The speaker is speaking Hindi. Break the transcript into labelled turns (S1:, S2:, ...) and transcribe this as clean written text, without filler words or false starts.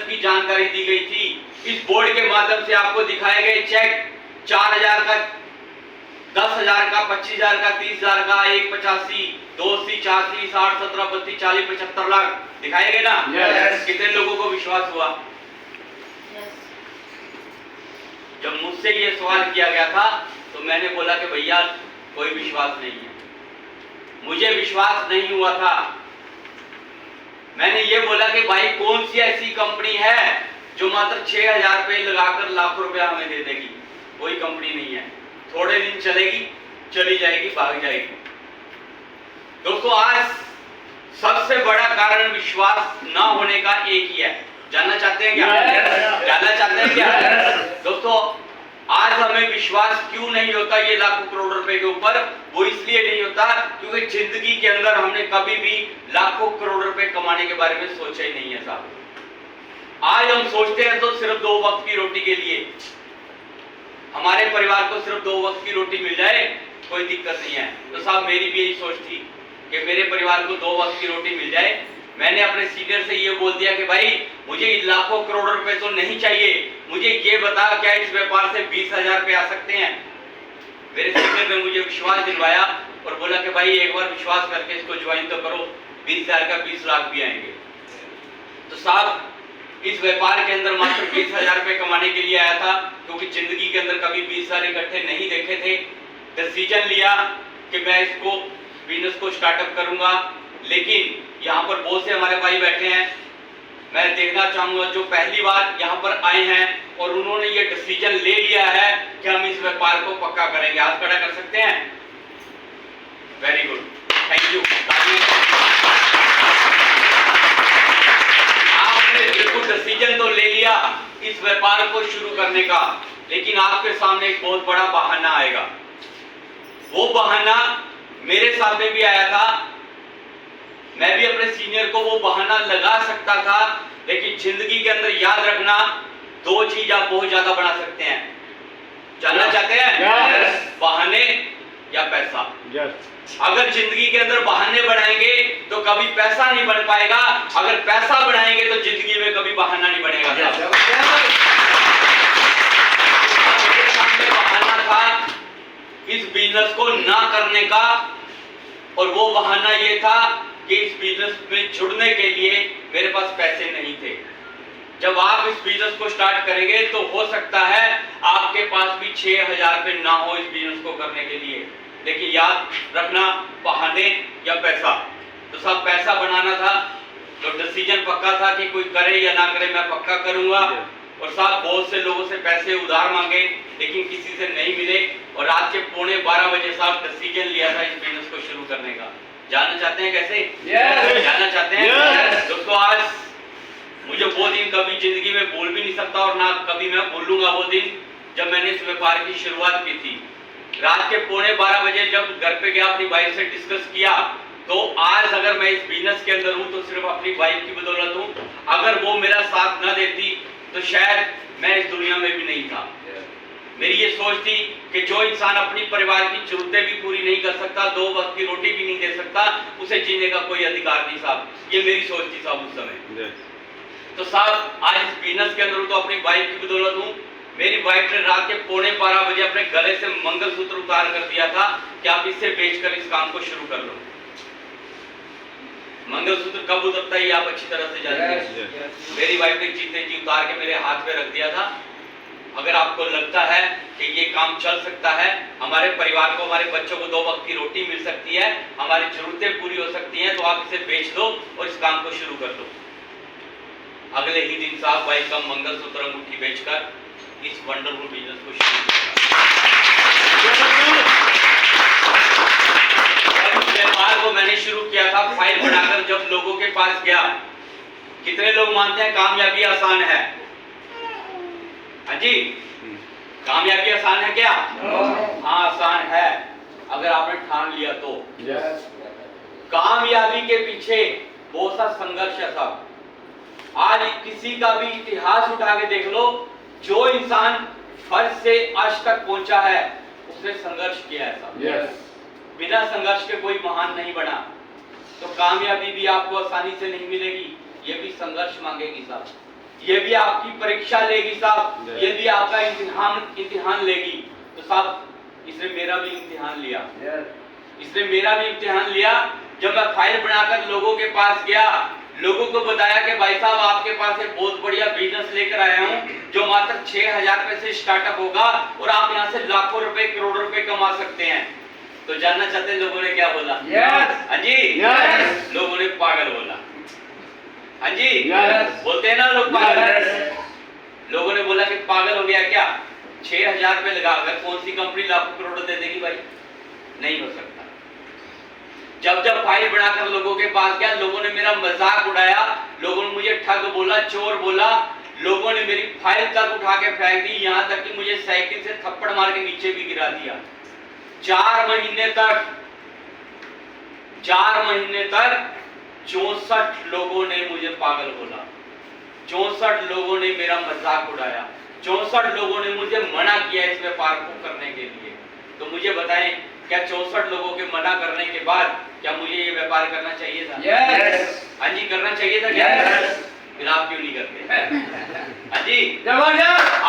S1: की जानकारी दी गई थी। इस बोर्ड के माध्यम से आपको दिखाए गए चेक 4000 का, 10,000 का, 25,000 का, 30,000 का, 185, 280, 480, 60, 17, 32, 40, 75 लाख दिखाए गए ना?
S2: Yes.
S1: कितने लोगों को विश्वास हुआ? जब मुझसे ये सवाल किया गया था तो मैंने बोला कि भैया कोई विश्वास नहीं है, मुझे विश्वास नहीं हुआ था। मैंने ये बोला कि भाई कौन सी ऐसी कंपनी है जो मात्र 6,000 रुपये लगाकर लाखों रुपया हमें दे देगी? कोई कंपनी नहीं है। थोड़े दिन चलेगी, चली जाएगी, भाग जाएगी। दोस्तों, आज सबसे बड़ा कारण विश्वास ना होने का एक ही है। जानना चाहते हैं क्या? जानना चाहते हैं क्या? दोस्तों, आज हमें विश्वास क्यों नहीं होता ये लाखों करोड़ रुपए के ऊपर? वो इसलिए नहीं होता क्योंकि जिंदगी के अंदर हमने कभी भी लाखों करोड़ रुपए कमाने के बारे में सोचा ही नहीं है साहब। आज हम सोचते हैं तो सिर्फ 2 वक्त की रोटी के लिए। हमारे परिवार को सिर्फ 2 वक्त की रोटी मिल जाए कोई दिक्कत नहीं है। तो साहब, मेरी भी यही सोच थी कि मेरे परिवार को 2 वक्त की रोटी मिल जाए। मैंने अपने सीनियर से ये बोल दिया कि भाई मुझे लाखों करोड़ रुपए तो नहीं चाहिए, मुझे ये बता क्या इस व्यापार से 20,000 रुपए आ सकते हैं? मेरे सीनियर ने मुझे विश्वास दिलवाया और बोला कि भाई एक बार विश्वास करके इसको ज्वाइन तो करो, 20,000 का 20 लाख भी आएंगे। तो साहब, इस व्यापार के अंदर मात्र 20,000 रुपए कमाने के लिए आया था, क्योंकि जिंदगी के अंदर कभी 20,000 इकट्ठे नहीं देखे थे। डिसीजन लिया कि मैं इसको बिजनेस को स्टार्टअप करूंगा। लेकिन यहाँ पर बहुत से हमारे भाई बैठे हैं, मैं देखना चाहूंगा जो पहली बार यहाँ पर आए हैं और उन्होंने ये डिसीजन ले लिया है कि हम इस व्यापार को पक्का करेंगे। हाथ खड़ा कर सकते हैं? Very good, thank you. आपने बिल्कुल डिसीजन तो ले लिया इस व्यापार को शुरू करने का, लेकिन आपके सामने एक बहुत बड़ा बहाना आएगा। वो बहाना मेरे सामने भी आया था, मैं भी अपने सीनियर को वो बहाना लगा सकता था। लेकिन जिंदगी के अंदर याद रखना, 2 चीज आप बहुत ज्यादा बना सकते हैं। जानना चाहते हैं?
S2: Yes.
S1: बहाने या पैसा?
S2: Yes.
S1: अगर जिंदगी के अंदर बहाने बनाएंगे तो कभी पैसा नहीं बन पाएगा, अगर पैसा बनाएंगे तो जिंदगी में कभी बहाना नहीं बनेगा। मेरे सामने बहाना था इस बिजनेस को ना करने का, और वो बहाना ये था कि इस बिजनेस में जुड़ने के लिए मेरे पास पैसे नहीं थे। जब आप इस बिजनेस को स्टार्ट करेंगे तो हो सकता है आपके पास भी 6,000 रुपये ना हो इस बिजनेस को करने के लिए। लेकिन याद रखना, बहाने या पैसा। तो सब पैसा बनाना था, तो डिसीजन पक्का था कि कोई करे या ना करे, मैं पक्का करूंगा। और साहब, बहुत से लोगों से पैसे उधार मांगे लेकिन किसी से नहीं मिले, और रात के 11:15 बजे साहब डिसीजन लिया था इस बिजनेस को शुरू करने का। जानना चाहते हैं कैसे?
S2: Yes.
S1: जानना चाहते हैं?
S2: Yes.
S1: दोस्तों, आज मुझे वो दिन कभी जिंदगी में भूल भी नहीं सकता और ना कभी मैं भूलूंगा वो दिन जब मैंने इस व्यापार की शुरुआत की थी। रात के 11:15 बजे जब घर पे गया, अपनी वाइफ से डिस्कस किया, तो आज अगर मैं इस बिजनेस के अंदर हूं तो सिर्फ अपनी वाइफ की बदौलत हूं। अगर वो मेरा साथ न देती तो शायद मैं इस दुनिया में भी नहीं था। मेरी ये सोच थी कि जो इंसान अपनी परिवार की जरूरतें भी पूरी नहीं कर सकता, 2 वक्त की रोटी भी नहीं दे सकता, उसे जीने का कोई अधिकार नहीं साहब। ये मेरी सोच थी साहब उस समय। तो साहब, आज इस बिजनेस के अंदर तो अपनी वाइफ की बदौलत हूँ। मेरी वाइफ ने रात के 11:15 बजे अपने गले से मंगलसूत्र उतार कर दिया था कि आप इससे बेचकर इस काम को शुरू कर लो। मंगलसूत्र कब उतरता है आप अच्छी तरह से जानते हैं। मेरी वाइफ ने जीते जी उतार के मेरे हाथ पे रख दिया था। अगर आपको लगता है कि ये काम चल सकता है, हमारे परिवार को, हमारे बच्चों को 2 वक्त की रोटी मिल सकती है, हमारी जरूरतें पूरी हो सकती हैं, तो आप इसे बेच दो और इस काम को शुरू कर दो। अगले ही दिन साहब वाइफ का मंगलसूत्र अंगूठी बेचकर इस वंडरफुल बिजनेस को शुरू किया। व्यापार को मैंने शुरू किया था फाइल बनाकर। जब लोगों के पास गया, कितने लोग मानते हैं कामयाबी आसान है? हाँ जी, कामयाबी आसान है क्या? हाँ, आसान है अगर आपने ठान लिया तो। कामयाबी के पीछे बहुत सा संघर्ष है साहब। आज किसी का भी इतिहास उठा के देख लो, जो इंसान फर्श से आज तक पहुंचा है उसने संघर्ष किया है साहब। बिना संघर्ष के कोई महान नहीं बना। तो कामयाबी भी आपको आसानी से नहीं मिलेगी, ये भी संघर्ष मांगेगी साहब। ये भी आपकी परीक्षा लेगी साहब, ये भी आपका इम्तिहान लेगी। तो साहब इसने मेरा भी इम्तिहान लिया, इसने मेरा भी इम्तिहान लिया। जब मैं फाइल बनाकर लोगों के पास गया, लोगों को बताया कि भाई साहब आपके पास एक बहुत बढ़िया बिजनेस लेकर आया हूं जो मात्र 6,000 रुपए से स्टार्टअप होगा और आप यहां से लाखों रुपए करोड़ों रुपए कमा सकते हैं। तो जानना चाहते हैं लोगों ने क्या बोला? हाँ जी, लोगों ने पागल बोला। हाँ जी, बोलते हैं ना लोग पागल। लोगों ने बोला कि पागल हो गया क्या, 6,000 रुपए लगाकर कौन सी कंपनी लाखों करोड़ों दे देगी? भाई नहीं हो सकता। जब फाइल बनाकर लोगों के पास गया, लोगों ने मेरा मजाक उड़ाया, लोगों ने मुझे ठग बोला, चोर बोला, लोगों ने मेरी फाइल तक उठा के फेंक दी, यहां तक कि मुझे साइकिल से थप्पड़ मार के नीचे भी गिरा दिया। 4 महीने तक 64 लोगों ने मुझे पागल बोला, 64 लोगों ने मेरा मजाक उड़ाया, 64 लोगों ने मुझे मना किया इस व्यापार को करने के लिए। तो मुझे बताएं, क्या 64 लोगों के मना करने के बाद क्या मुझे ये व्यापार करना चाहिए था? हाँ जी, करना चाहिए था क्या? फिर आप क्यों नहीं करते? हाँ जी, जबरदस्त।